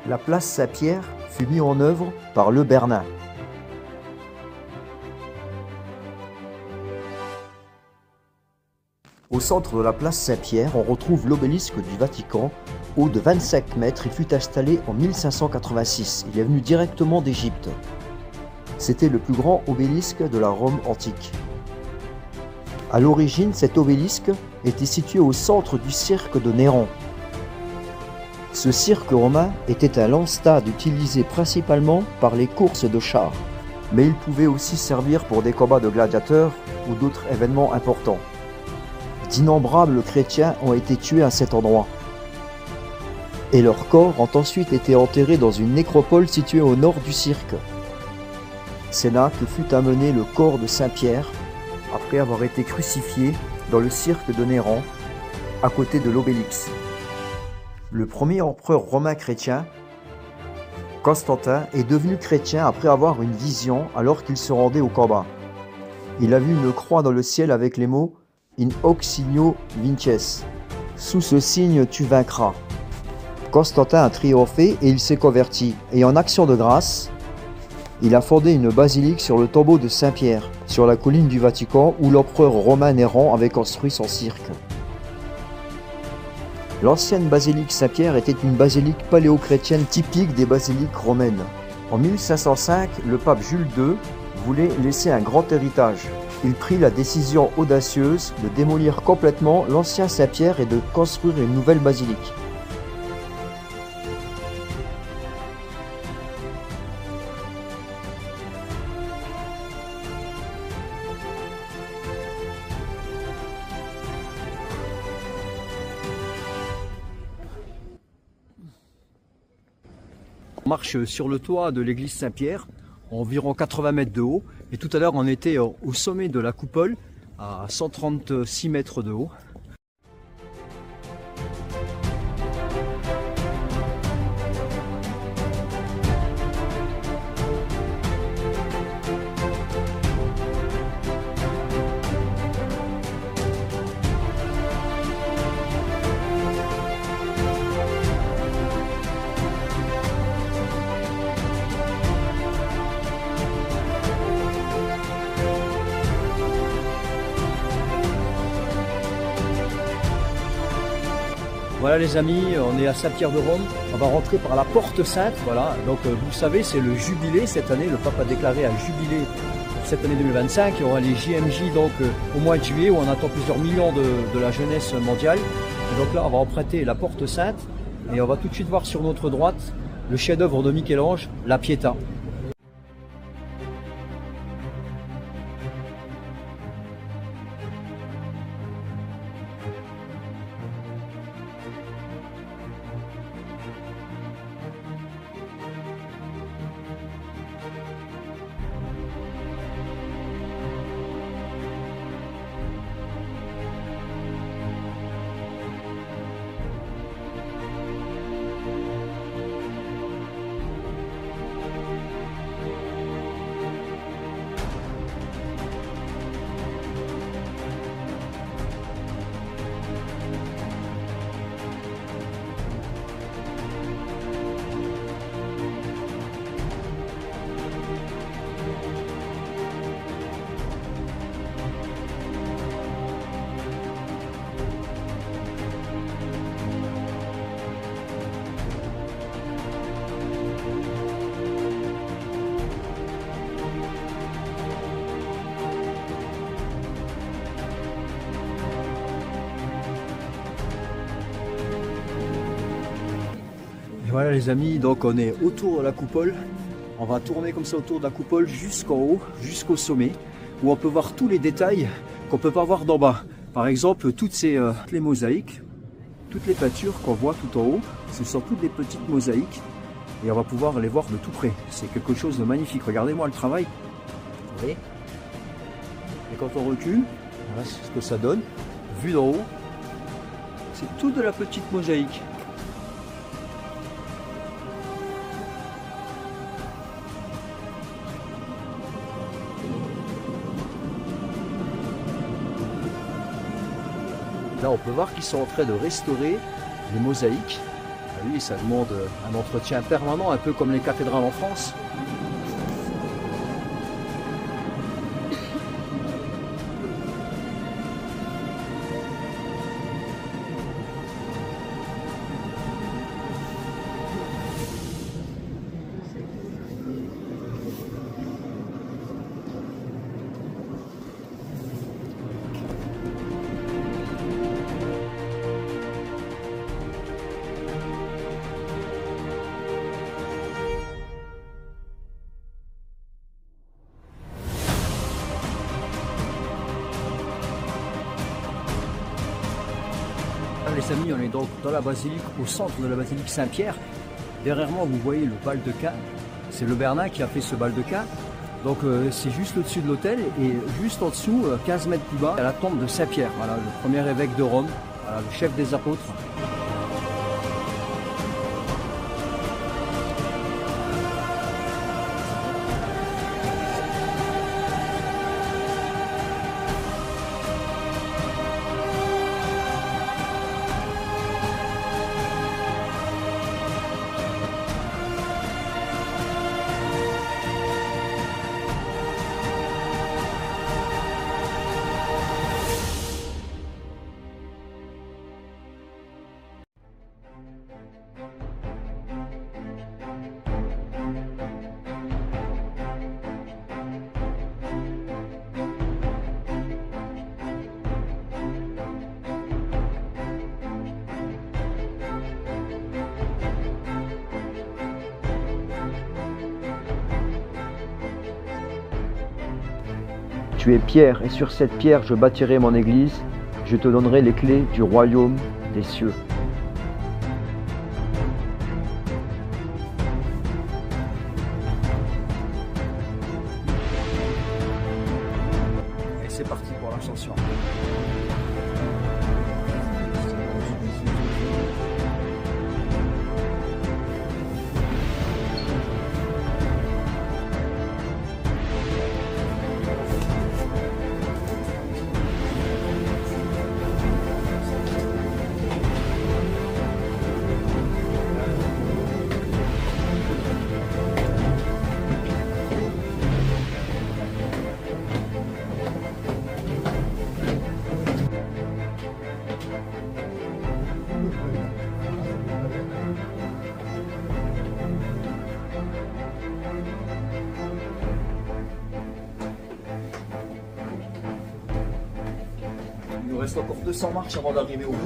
La place Saint-Pierre fut mise en œuvre par Le Bernin. Au centre de la place Saint-Pierre, on retrouve l'obélisque du Vatican. Haut de 25 mètres, il fut installé en 1586. Il est venu directement d'Égypte. C'était le plus grand obélisque de la Rome antique. À l'origine, cet obélisque était situé au centre du cirque de Néron. Ce cirque romain était un lance-stade utilisé principalement par les courses de chars, mais il pouvait aussi servir pour des combats de gladiateurs ou d'autres événements importants. D'innombrables chrétiens ont été tués à cet endroit, et leurs corps ont ensuite été enterrés dans une nécropole située au nord du cirque. C'est là que fut amené le corps de Saint-Pierre, après avoir été crucifié dans le cirque de Néron, à côté de l'obélix. Le premier empereur romain chrétien, Constantin, est devenu chrétien après avoir une vision alors qu'il se rendait au combat. Il a vu une croix dans le ciel avec les mots « In hoc signo vinces » « Sous ce signe tu vaincras ». Constantin a triomphé et il s'est converti, et en action de grâce, il a fondé une basilique sur le tombeau de Saint-Pierre, sur la colline du Vatican où l'empereur romain Néron avait construit son cirque. L'ancienne basilique Saint-Pierre était une basilique paléochrétienne typique des basiliques romaines. En 1505, le pape Jules II voulait laisser un grand héritage. Il prit la décision audacieuse de démolir complètement l'ancien Saint-Pierre et de construire une nouvelle basilique. On marche sur le toit de l'église Saint-Pierre, environ 80 mètres de haut. Et tout à l'heure, on était au sommet de la coupole, à 136 mètres de haut. Voilà les amis, on est à Saint-Pierre de Rome, on va rentrer par la porte sainte, voilà, donc vous savez c'est le jubilé cette année, le pape a déclaré un jubilé pour cette année 2025, il y aura les JMJ donc au mois de juillet où on attend plusieurs millions de la jeunesse mondiale, et donc là on va emprunter la porte sainte et on va tout de suite voir sur notre droite le chef-d'œuvre de Michel-Ange, la Pietà. Et voilà les amis, donc on est autour de la coupole, on va tourner comme ça autour de la coupole jusqu'en haut, jusqu'au sommet, où on peut voir tous les détails qu'on ne peut pas voir d'en bas. Par exemple, toutes les mosaïques, toutes les peintures qu'on voit tout en haut, ce sont toutes des petites mosaïques, et on va pouvoir les voir de tout près. C'est quelque chose de magnifique, regardez-moi le travail. Vous voyez ? Et quand on recule, voilà ce que ça donne, vu d'en haut, c'est tout de la petite mosaïque. Là, on peut voir qu'ils sont en train de restaurer les mosaïques. Oui, ça demande un entretien permanent, un peu comme les cathédrales en France. Les amis, on est donc dans la basilique, au centre de la basilique Saint-Pierre. Derrière moi, vous voyez le Bal-de-Quin. C'est le Bernin qui a fait ce Bal-de-Quin. Donc c'est juste au-dessus de l'hôtel et juste en dessous, 15 mètres plus bas, il y a la tombe de Saint-Pierre, voilà, le premier évêque de Rome, voilà, le chef des apôtres. Tu es pierre, et sur cette pierre je bâtirai mon église, je te donnerai les clés du royaume des cieux. Et c'est parti pour l'ascension. Il nous reste encore 200 marches avant d'arriver au bout.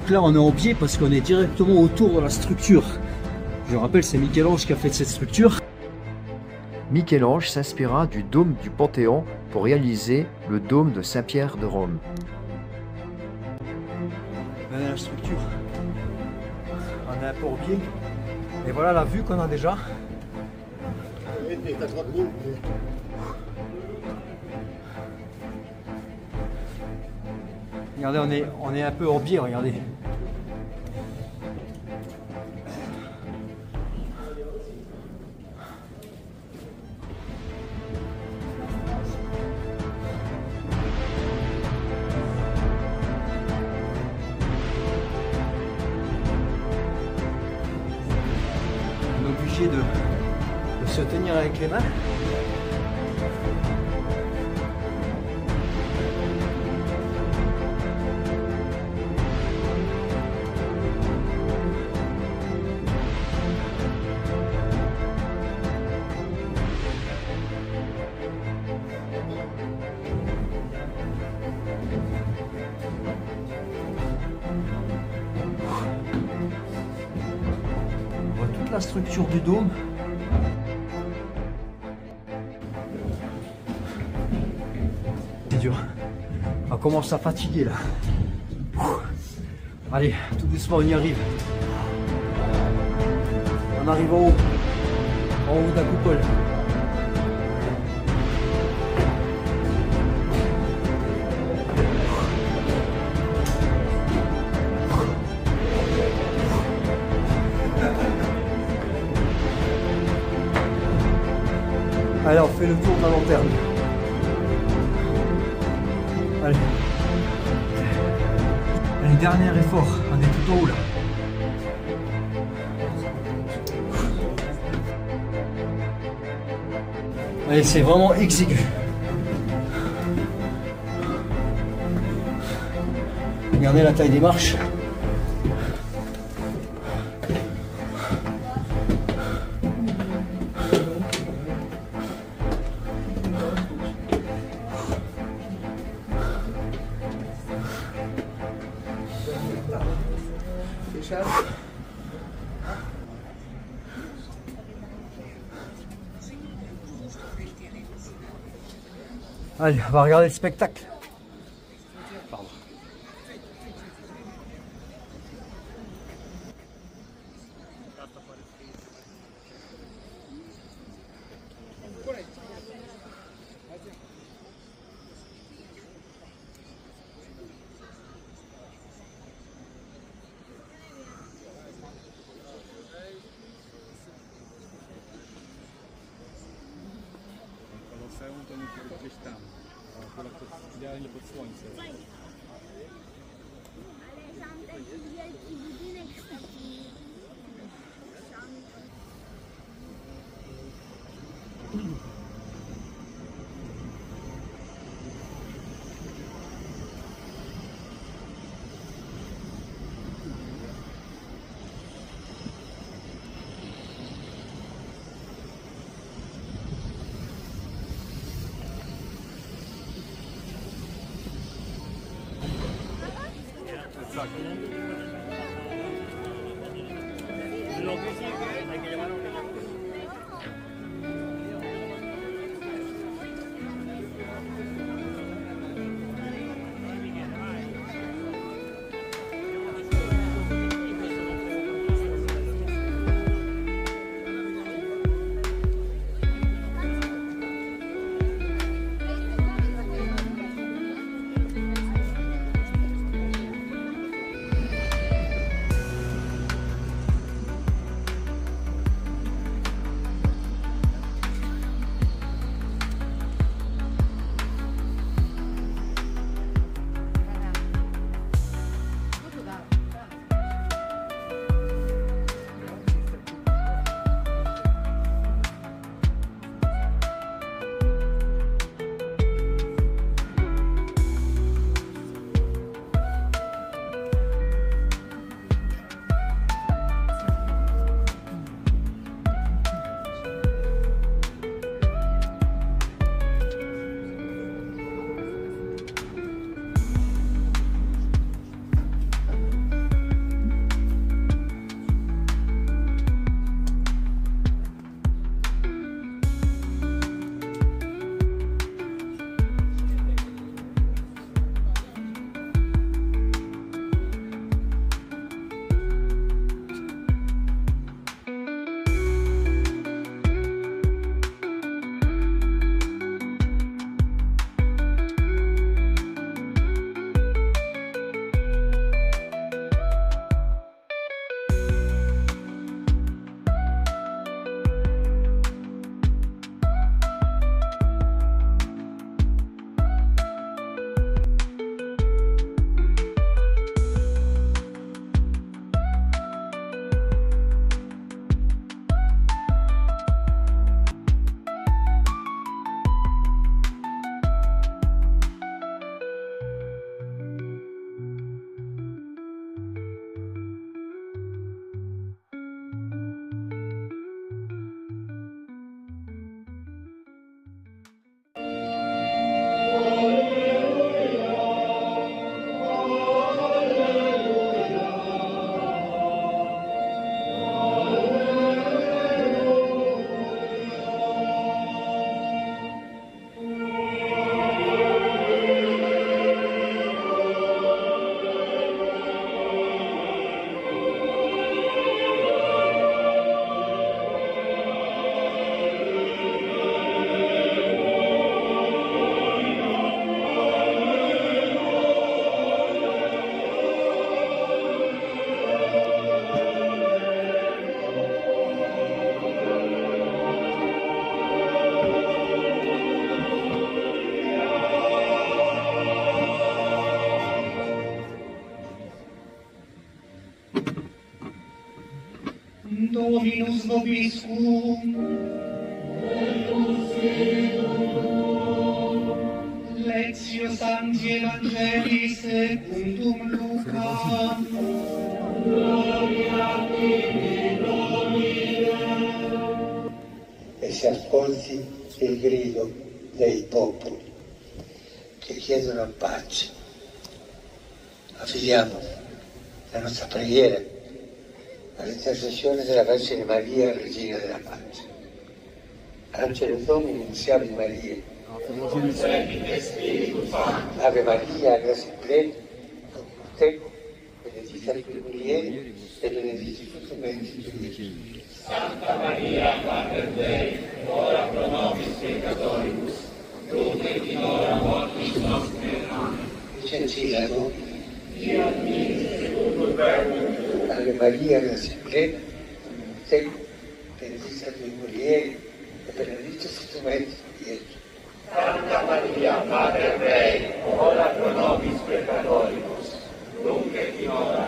Là on est en biais parce qu'on est directement autour de la structure. Je rappelle, c'est Michel-Ange qui a fait cette structure. Michel-Ange s'inspira du dôme du Panthéon pour réaliser le dôme de Saint-Pierre de Rome. Voilà la structure. On est un peu au biais. Et voilà la vue qu'on a déjà. Regardez, on est un peu hors biais, regardez. On est obligé de se tenir avec les mains. On voit toute la structure du dôme. C'est dur. On commence à fatiguer là. Allez, tout doucement on y arrive. On arrive en haut de la coupole. Allez, on fait le tour de la lanterne. Allez. Allez, dernier effort. On est tout en haut là. Allez, c'est vraiment exigu. Regardez la taille des marches. Allez, on va regarder le spectacle. Pardon. To musi gdzieś tam, akurat idealnie pod słońcem. Ale tam taki wielki budynek taki. Lo que sigue hay que llevar a un niño. vobiscum. Lectio Sancti Evangelii secundum Lucam. E si ascolti il grido dei popoli che chiedono pace. Affidiamo la nostra preghiera all'intercessione della Vergine Maria, Regina della Pace. Angelo Domini, nunziavit Maria. Ave Maria, grazia plena, te, benedicta tui mulieribus, e benedictus fructus ventris tui. Santa Maria, Mater Dei, ora pro nobis peccatoribus, nunc et in hora mortis nostre. Amen. Licencia Domini. Fiat mi, secundum verbum. Ave Maria, grazia plena, te, benedicta tui mulieribus, e benedictus fructus ventris tui. Santa Maria, Mater Dei, ora pro nobis peccatoribus, nunc et in hora